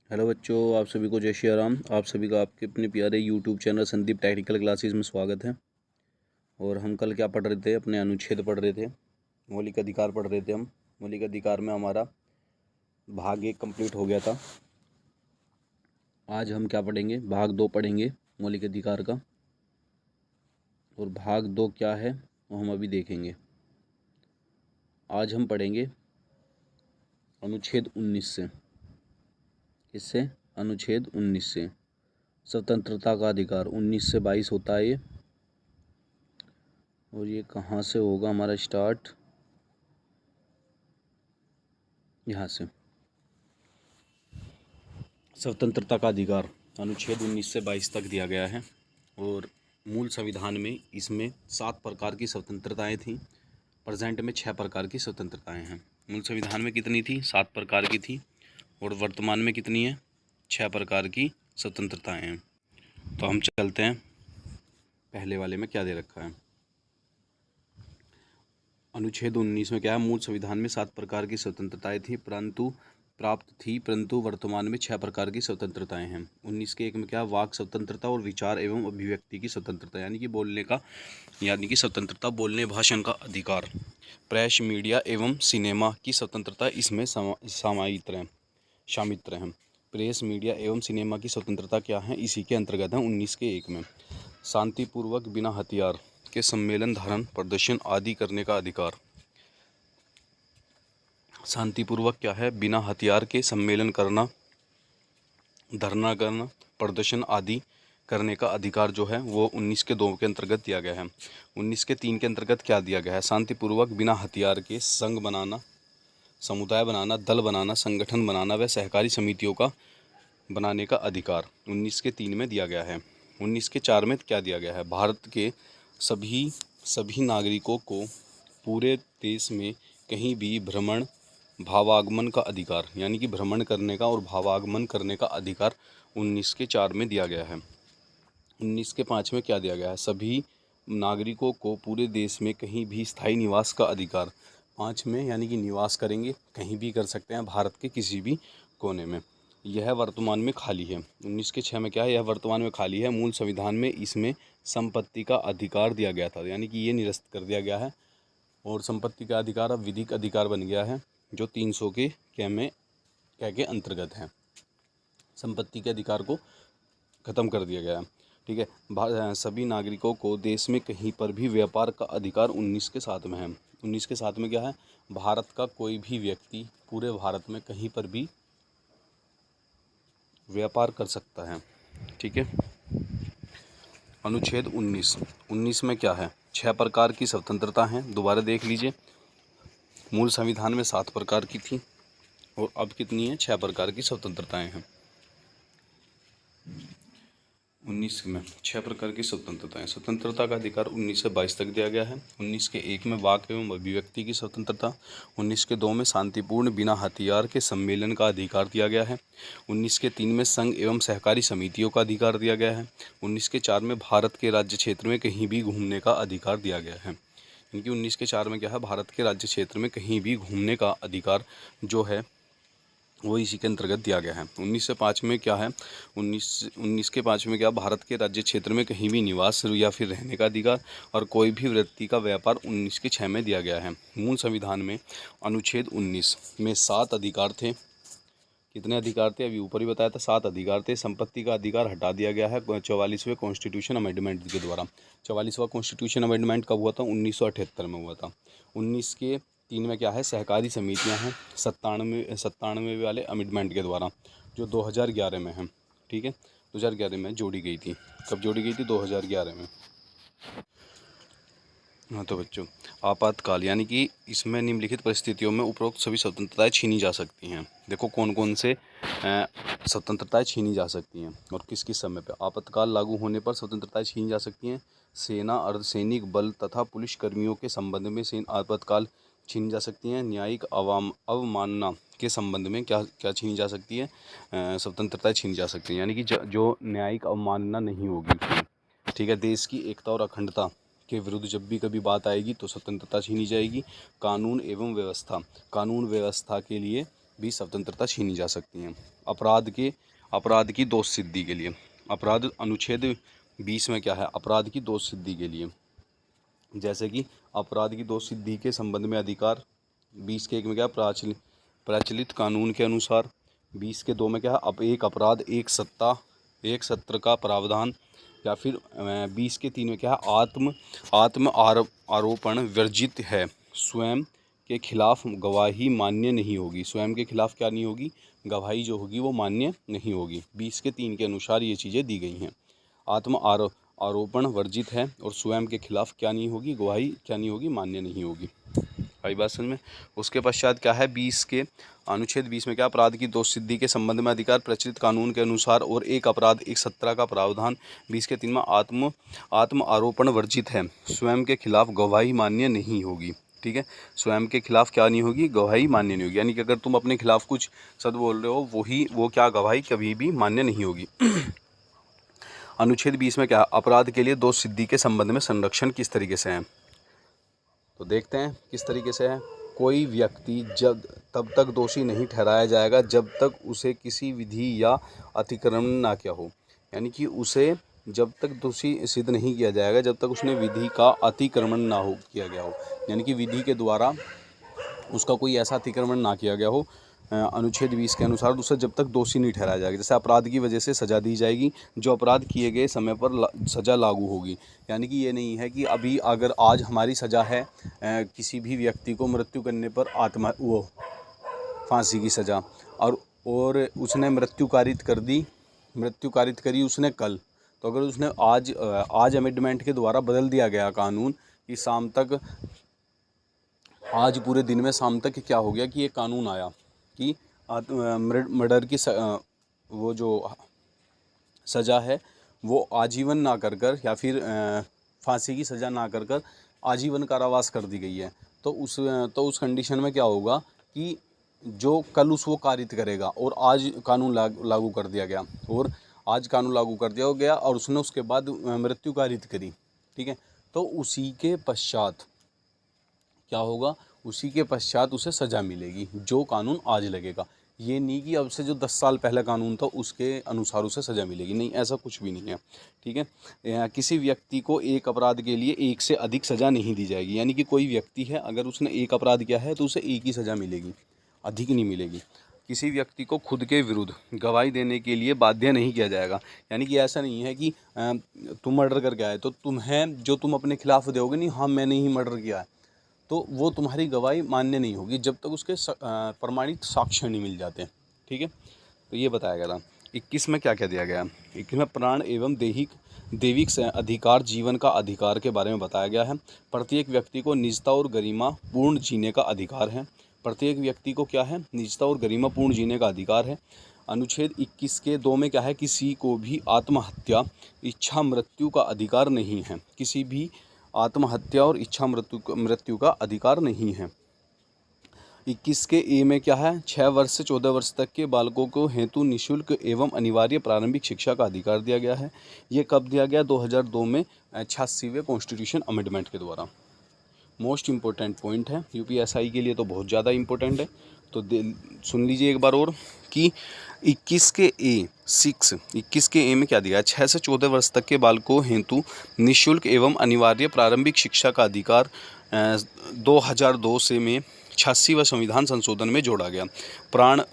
Hello बच्चों, आप सभी को जय श्री राम। आप सभी का आपके अपने प्यारे YouTube channel Sandeep technical classes में स्वागत है। और हम कल क्या पढ़ रहे थे? अपने अनुच्छेद पढ़ रहे थे, मौलिक अधिकार पढ़ रहे थे हम। मौलिक अधिकार में हमारा भाग 1 कंप्लीट हो गया था। आज हम क्या पढ़ेंगे? भाग 2 पढ़ेंगे मौलिक अधिकार का। और भाग 2 क्या है वो हम अभी देखेंगे। आज हम पढ़ेंगे अनुच्छेद 19 से। इससे अनुच्छेद 19 से स्वतंत्रता का अधिकार 19 से 22 होता है ये। और ये कहाँ से होगा हमारा स्टार्ट? यहाँ से। स्वतंत्रता का अधिकार अनुच्छेद 19 से 22 तक दिया गया है। और मूल संविधान में इसमें 7 प्रकार की स्वतंत्रताएं थीं। प्रेजेंट में 6 प्रकार की स्वतंत्रताएं हैं। मूल संविधान में कितनी थी? 7 प्रकार की थी। और वर्तमान में कितनी है? 6 प्रकार की स्वतंत्रताएं हैं। तो हम चलते हैं पहले वाले में क्या दे रखा है। अनुच्छेद 19 में क्या है? मूल संविधान में 7 प्रकार की स्वतंत्रताएं थी परंतु वर्तमान में 6 प्रकार की स्वतंत्रताएं हैं। 19 के 1 में क्या? वाक स्वतंत्रता और विचार एवं अभिव्यक्ति की स्वतंत्रता, यानी कि स्वतंत्रता, बोलने भाषण का अधिकार। प्रेस, मीडिया एवं सिनेमा की स्वतंत्रता इसमें शामिल हैं। प्रेस, मीडिया एवं सिनेमा की स्वतंत्रता क्या है? इसी के अंतर्गत है 19 के 1 में। शांतिपूर्वक बिना हथियार के सम्मेलन, धारण, प्रदर्शन आदि करने का अधिकार। शांतिपूर्वक क्या है? बिना हथियार के सम्मेलन करना, धरना करना, प्रदर्शन आदि करने का अधिकार जो है वो 19 के 2 के अंतर्गत दिया गया है। 19 के 3 के अंतर्गत क्या दिया गया है? शांतिपूर्वक बिना हथियार के संघ बनाना, समुदाय बनाना, दल बनाना, संगठन बनाना व सहकारी समितियों का बनाने का अधिकार 19 के 3 में दिया गया है। 19 के 4 में क्या दिया गया है? भारत के सभी नागरिकों को पूरे देश में कहीं भी भ्रमण, भावागमन का अधिकार, यानी कि भ्रमण करने का और भावागमन करने का अधिकार 19 के 4 में दिया गया है। 19 के 5 में क्या दिया गया है? सभी नागरिकों को पूरे देश में कहीं भी स्थायी निवास का अधिकार 5 में, यानी कि निवास करेंगे, कहीं भी कर सकते हैं भारत के किसी भी कोने में। यह वर्तमान में खाली है। 19 के 6 में क्या है? यह वर्तमान में खाली है। मूल संविधान में इसमें संपत्ति का अधिकार दिया गया था, यानी कि ये निरस्त कर दिया गया है। और संपत्ति का अधिकार अब विधिक अधिकार बन गया है, जो 300 के क्या के अंतर्गत है। संपत्ति के अधिकार को ख़त्म कर दिया गया है। ठीक है। सभी नागरिकों को देश में कहीं पर भी व्यापार का अधिकार 19 के 7 में है। 19 के 7 में क्या है? भारत का कोई भी व्यक्ति पूरे भारत में कहीं पर भी व्यापार कर सकता है। ठीक है। अनुच्छेद 19 में क्या है? 6 प्रकार की स्वतंत्रता हैं। दोबारा देख लीजिए, मूल संविधान में 7 प्रकार की थी और अब कितनी है? 6 प्रकार की स्वतंत्रताएं हैं। 19 में 6 प्रकार की स्वतंत्रताएं। स्वतंत्रता का अधिकार 19 से 22 तक दिया गया है। 19 के 1 में वाक एवं अभिव्यक्ति की स्वतंत्रता। 19 के 2 में शांतिपूर्ण बिना हथियार के सम्मेलन का अधिकार दिया गया है। 19 के 3 में संघ एवं सहकारी समितियों का अधिकार दिया गया है। 19 के 4 में भारत के राज्य क्षेत्र में कहीं भी घूमने का अधिकार दिया गया है। यानी कि 19 के 4 में क्या है? भारत के राज्य क्षेत्र में कहीं भी घूमने का अधिकार जो है वो इसी के अंतर्गत दिया गया है। 19 से 5 में क्या है? 19 के 5 में क्या? भारत के राज्य क्षेत्र में कहीं भी निवास या फिर रहने का अधिकार और कोई भी वृत्ति का व्यापार 19 के 6 में दिया गया है। मूल संविधान में अनुच्छेद 19 में 7 अधिकार थे। कितने अधिकार थे? अभी ऊपर ही बताया था, 7 अधिकार थे। संपत्ति का अधिकार हटा दिया गया है 44वें कॉन्स्टिट्यूशन अमेंडमेंट के द्वारा। 44वां कॉन्स्टिट्यूशन अमेंडमेंट कब हुआ था? 1978 में हुआ था। 19 के 3 में क्या है? सहकारी समितियां हैं 97वें वाले अमेंडमेंट के द्वारा, जो 2011 में है। ठीक है, 2011 में जोड़ी गई थी। कब जोड़ी गई थी? 2011 में। हाँ तो बच्चों, आपातकाल, यानी कि इसमें निम्नलिखित परिस्थितियों में उपरोक्त सभी स्वतंत्रताएं छीनी जा सकती हैं। देखो कौन कौन से स्वतंत्रताएं छीनी जा सकती हैं और किस किस समय पे। आपातकाल लागू होने पर स्वतंत्रताएं छीनी जा सकती हैं। सेना, अर्धसैनिक बल तथा पुलिस कर्मियों के संबंध में आपातकाल छीनी जा सकती हैं। न्यायिक अवमानना के संबंध में क्या क्या छीनी जा सकती है? स्वतंत्रताएं छीनी जा सकती हैं, यानी कि जो न्यायिक अवमानना नहीं होगी। ठीक है। देश की एकता और अखंडता के विरुद्ध जब भी कभी बात आएगी तो स्वतंत्रता छीनी जाएगी। कानून एवं व्यवस्था के लिए भी स्वतंत्रता छीनी जा सकती है। अपराध की दोष सिद्धि के लिए, अपराध अनुच्छेद 20 में क्या है, अपराध की दोष सिद्धि के लिए, जैसे कि अपराध की दोष सिद्धि के संबंध में अधिकार 20 के 1 में क्या है, प्रचलित कानून के अनुसार। 20 के 2 में क्या है, अब एक अपराध एक सत्र का प्रावधान, या फिर 20 के 3 में क्या है, आत्म आरोपण वर्जित है, स्वयं के खिलाफ गवाही मान्य नहीं होगी। स्वयं के खिलाफ क्या नहीं होगी, गवाही जो होगी वो मान्य नहीं होगी। 20 के 3 के अनुसार ये चीज़ें दी गई हैं। आरोपण वर्जित है और स्वयं के खिलाफ क्या नहीं होगी, गवाही क्या नहीं होगी, मान्य नहीं होगी। आई बात समझ में। उसके पश्चात क्या है, 20 के अनुच्छेद 20 में क्या, अपराध की दोष सिद्धि के संबंध में अधिकार प्रचलित कानून के अनुसार और एक अपराध एक सत्रह का प्रावधान। 20 के 3 में आत्म आरोपण वर्जित है, स्वयं के खिलाफ गवाही मान्य नहीं होगी। ठीक है, स्वयं के खिलाफ क्या नहीं होगी, गवाही मान्य नहीं होगी। यानी कि अगर तुम अपने खिलाफ कुछ सद बोल रहे हो, वो क्या, गवाही कभी भी मान्य नहीं होगी। अनुच्छेद 20 में क्या, अपराध के लिए दोष सिद्धि के संबंध में संरक्षण किस तरीके से है, तो देखते हैं किस तरीके से है। कोई व्यक्ति तब तक दोषी नहीं ठहराया जाएगा जब तक उसे किसी विधि या अतिक्रमण ना किया हो। यानी कि उसे जब तक दोषी सिद्ध नहीं किया जाएगा जब तक उसने विधि का अतिक्रमण ना हो किया गया हो, यानी कि विधि के द्वारा उसका कोई ऐसा अतिक्रमण ना किया गया हो अनुच्छेद 20 के अनुसार, उसे जब तक दोषी नहीं ठहराया जाएगा। जैसे अपराध की वजह से सज़ा दी जाएगी, जो अपराध किए गए समय पर सज़ा लागू होगी। यानी कि ये नहीं है कि अभी अगर आज हमारी सज़ा है किसी भी व्यक्ति को मृत्यु करने पर फांसी की सज़ा, और उसने मृत्यु कारित करी उसने कल, तो अगर उसने आज अमेंडमेंट के द्वारा बदल दिया गया कानून कि शाम तक, आज पूरे दिन में शाम तक क्या हो गया कि ये कानून आया कि मर्डर की वो जो सज़ा है वो आजीवन ना कर या फिर फांसी की सज़ा ना कर आजीवन कारावास कर दी गई है, तो उस कंडीशन में क्या होगा कि जो कल वो कारित करेगा और आज कानून लागू कर दिया गया, और आज कानून लागू कर दिया गया और उसने उसके बाद मृत्यु कारित करी, ठीक है, तो उसी के पश्चात क्या होगा, उसी के पश्चात उसे सज़ा मिलेगी जो कानून आज लगेगा। ये नहीं कि अब से जो 10 साल पहले कानून था उसके अनुसार उसे सज़ा मिलेगी, नहीं, ऐसा कुछ भी नहीं है। ठीक है, किसी व्यक्ति को एक अपराध के लिए एक से अधिक सज़ा नहीं दी जाएगी। यानी कि कोई व्यक्ति है, अगर उसने एक अपराध किया है तो उसे एक ही सज़ा मिलेगी, अधिक नहीं मिलेगी। किसी व्यक्ति को खुद के विरुद्ध गवाही देने के लिए बाध्य नहीं किया जाएगा। यानी कि ऐसा नहीं है कि तुम मर्डर करके आए तो तुम अपने खिलाफ दोगे, नहीं हाँ मैंने ही मर्डर किया है, तो वो तुम्हारी गवाही मान्य नहीं होगी जब तक उसके प्रमाणित साक्ष्य नहीं मिल जाते। ठीक है, तो ये बताया गया था। 21 में क्या क्या दिया गया, 21 में प्राण एवं दैविक अधिकार, जीवन का अधिकार के बारे में बताया गया है। प्रत्येक व्यक्ति को निजता और गरिमा पूर्ण जीने का अधिकार है। प्रत्येक व्यक्ति को क्या है, निजता और गरिमा पूर्ण जीने का अधिकार है। अनुच्छेद 21 के 2 में क्या है, किसी को भी आत्महत्या, इच्छा मृत्यु का अधिकार नहीं है। किसी भी आत्महत्या और इच्छा मृत्यु का अधिकार नहीं है। 21 के ए में क्या है, 6 वर्ष से 14 वर्ष तक के बालकों को हेतु निःशुल्क एवं अनिवार्य प्रारंभिक शिक्षा का अधिकार दिया गया है। ये कब दिया गया, 2002 में 86वें कॉन्स्टिट्यूशन अमेंडमेंट के द्वारा। मोस्ट इम्पोर्टेंट पॉइंट है, यूपीएसआई के लिए तो बहुत ज़्यादा इम्पोर्टेंट है, तो सुन लीजिए एक बार और कि 21 के ए में क्या दिया है, 6 से 14 वर्ष तक के बालकों हेतु निःशुल्क एवं अनिवार्य प्रारंभिक शिक्षा का अधिकार 2002 से में 86वां संविधान संशोधन में जोड़ा गया।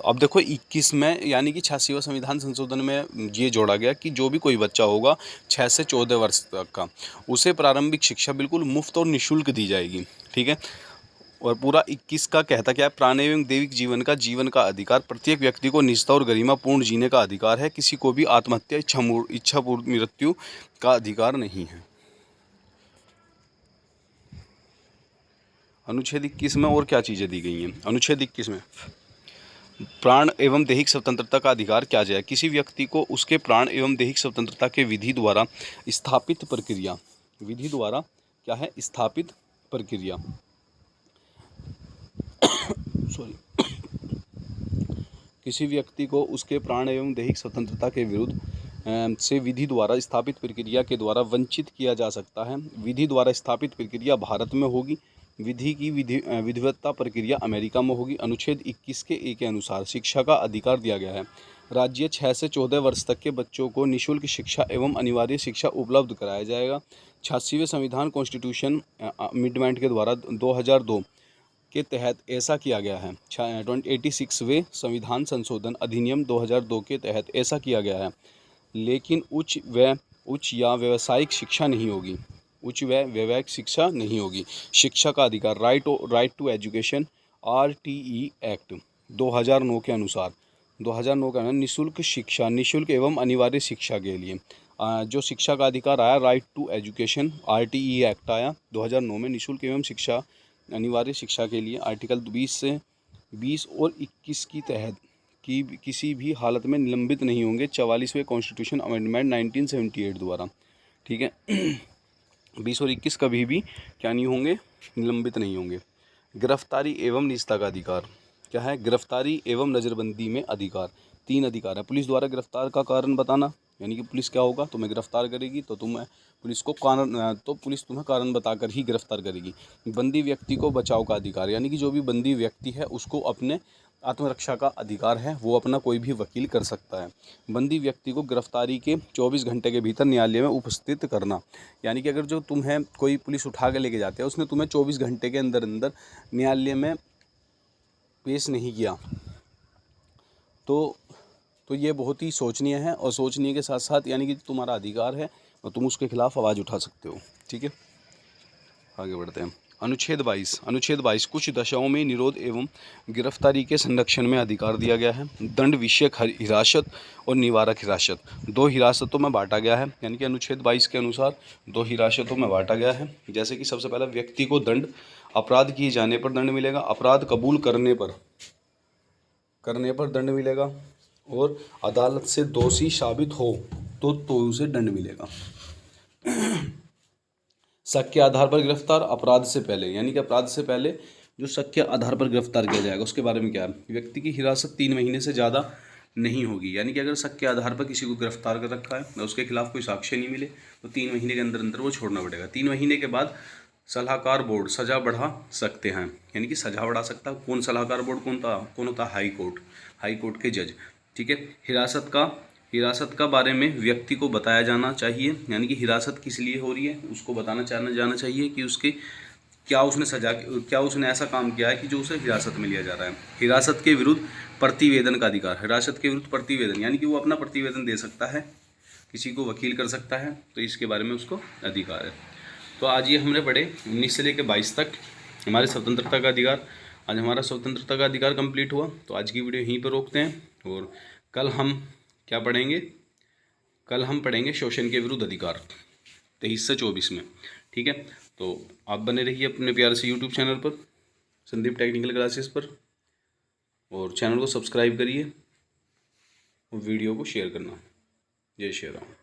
अब देखो 21 में, यानी कि 86वां संविधान संशोधन में ये जोड़ा गया कि जो भी कोई बच्चा होगा 6 से 14 वर्ष तक का, उसे प्रारंभिक शिक्षा बिल्कुल मुफ्त और निःशुल्क दी जाएगी। ठीक है, और पूरा 21 का कहता क्या है, प्राण एवं दैविक जीवन का अधिकार, प्रत्येक व्यक्ति को निजता और गरिमा पूर्ण जीने का अधिकार है। किसी को भी आत्महत्या, इच्छापूर्ण मृत्यु का अधिकार नहीं है। अनुच्छेद 21 में और क्या चीज़ें दी गई हैं, अनुच्छेद 21 में प्राण एवं दैहिक स्वतंत्रता का अधिकार क्या जाए, किसी व्यक्ति को उसके प्राण एवं दैहिक स्वतंत्रता के विधि द्वारा स्थापित प्रक्रिया, विधि द्वारा क्या है, स्थापित प्रक्रिया किसी व्यक्ति को उसके प्राण एवं दैहिक स्वतंत्रता के विरुद्ध से विधि द्वारा स्थापित प्रक्रिया के द्वारा वंचित किया जा सकता है। विधि द्वारा स्थापित प्रक्रिया भारत में होगी विधि की विधिवत्ता प्रक्रिया अमेरिका में होगी। अनुच्छेद 21 के ए के अनुसार शिक्षा का अधिकार दिया गया है। राज्य 6 से 14 वर्ष तक के बच्चों को निःशुल्क शिक्षा एवं अनिवार्य शिक्षा उपलब्ध कराया जाएगा। 86वें संविधान कॉन्स्टिट्यूशन अमेंडमेंट के द्वारा 2002 के तहत ऐसा किया गया है। 86वें संविधान संशोधन अधिनियम 2002 के तहत ऐसा किया गया है। लेकिन उच्च या व्यावसायिक शिक्षा नहीं होगी। उच्च व व्यावसायिक शिक्षा नहीं होगी। शिक्षा का अधिकार right to education RTE act 2009 के अनुसार निःशुल्क शिक्षा, निःशुल्क एवं अनिवार्य शिक्षा के लिए जो शिक्षा का अधिकार आया, right to education RTE act आया 2009 में। निःशुल्क एवं शिक्षा, अनिवार्य शिक्षा के लिए आर्टिकल 20 और 21 की तहत कि किसी भी हालत में निलंबित नहीं होंगे। 44वें कॉन्स्टिट्यूशन अमेंडमेंट 1978 द्वारा, ठीक है। 20 और 21 कभी भी क्या नहीं होंगे, निलंबित नहीं होंगे। गिरफ्तारी एवं निजता का अधिकार क्या है? गिरफ्तारी एवं नज़रबंदी में अधिकार, 3 अधिकार है। पुलिस द्वारा गिरफ्तार का कारण बताना, यानी कि पुलिस क्या होगा, तुम्हें गिरफ्तार करेगी तो पुलिस तुम्हें कारण बताकर ही गिरफ्तार करेगी। बंदी व्यक्ति को बचाव का अधिकार, यानी कि जो भी बंदी व्यक्ति है उसको अपने आत्मरक्षा का अधिकार है, वो अपना कोई भी वकील कर सकता है। बंदी व्यक्ति को गिरफ्तारी के 24 घंटे के भीतर न्यायालय में उपस्थित करना, यानी कि अगर जो तुम्हें कोई पुलिस उठा के लेके जाते हैं, उसने तुम्हें 24 घंटे के अंदर अंदर न्यायालय में पेश नहीं किया तो ये बहुत ही शोचनीय है। और सोचनीय के साथ साथ यानी कि तुम्हारा अधिकार है और तुम उसके खिलाफ आवाज़ उठा सकते हो, ठीक है। आगे बढ़ते हैं। अनुच्छेद 22 कुछ दशाओं में निरोध एवं गिरफ्तारी के संरक्षण में अधिकार दिया गया है। दंड विषयक हिरासत और निवारक हिरासत 2 हिरासतों में बांटा गया है, यानी कि अनुच्छेद 22 के अनुसार 2 हिरासतों में बांटा गया है। जैसे कि सबसे पहला व्यक्ति को दंड, अपराध किए जाने पर दंड मिलेगा, अपराध कबूल करने पर दंड मिलेगा, और अदालत से दोषी साबित हो तो उसे दंड मिलेगा। शक के आधार पर गिरफ्तार अपराध से पहले, यानी कि अपराध से पहले जो शक के आधार पर गिरफ्तार किया जाएगा उसके बारे में क्या है? व्यक्ति की हिरासत 3 महीने से ज़्यादा नहीं होगी, यानी कि अगर शक के आधार पर किसी को गिरफ्तार कर रखा है और उसके खिलाफ कोई साक्ष्य नहीं मिले तो 3 महीने के अंदर अंदर वो छोड़ना पड़ेगा। 3 महीने के बाद सलाहकार बोर्ड सज़ा बढ़ा सकते हैं, यानी कि सज़ा बढ़ा सकता है। कौन सलाहकार बोर्ड कौन होता है? हाई कोर्ट के जज, ठीक है। हिरासत का बारे में व्यक्ति को बताया जाना चाहिए, यानी कि हिरासत किस लिए हो रही है उसको बताना जाना चाहिए कि उसके क्या उसने ऐसा काम किया है कि जो उसे हिरासत में लिया जा रहा है। हिरासत के विरुद्ध प्रतिवेदन का अधिकार, हिरासत के विरुद्ध प्रतिवेदन, यानी कि वो अपना प्रतिवेदन दे सकता है, किसी को वकील कर सकता है, तो इसके बारे में उसको अधिकार है। तो आज ये हमने पढ़े 19 से लेकर 22 तक हमारे स्वतंत्रता का अधिकार। आज हमारा स्वतंत्रता का अधिकार कंप्लीट हुआ, तो आज की वीडियो यहीं पर रोकते हैं। और कल हम क्या पढ़ेंगे? कल हम पढ़ेंगे शोषण के विरुद्ध अधिकार 23 से 24 में, ठीक है। तो आप बने रहिए अपने प्यार से यूट्यूब चैनल पर, संदीप टेक्निकल क्लासेस पर, और चैनल को सब्सक्राइब करिए और वीडियो को शेयर करना। जय श्री राम।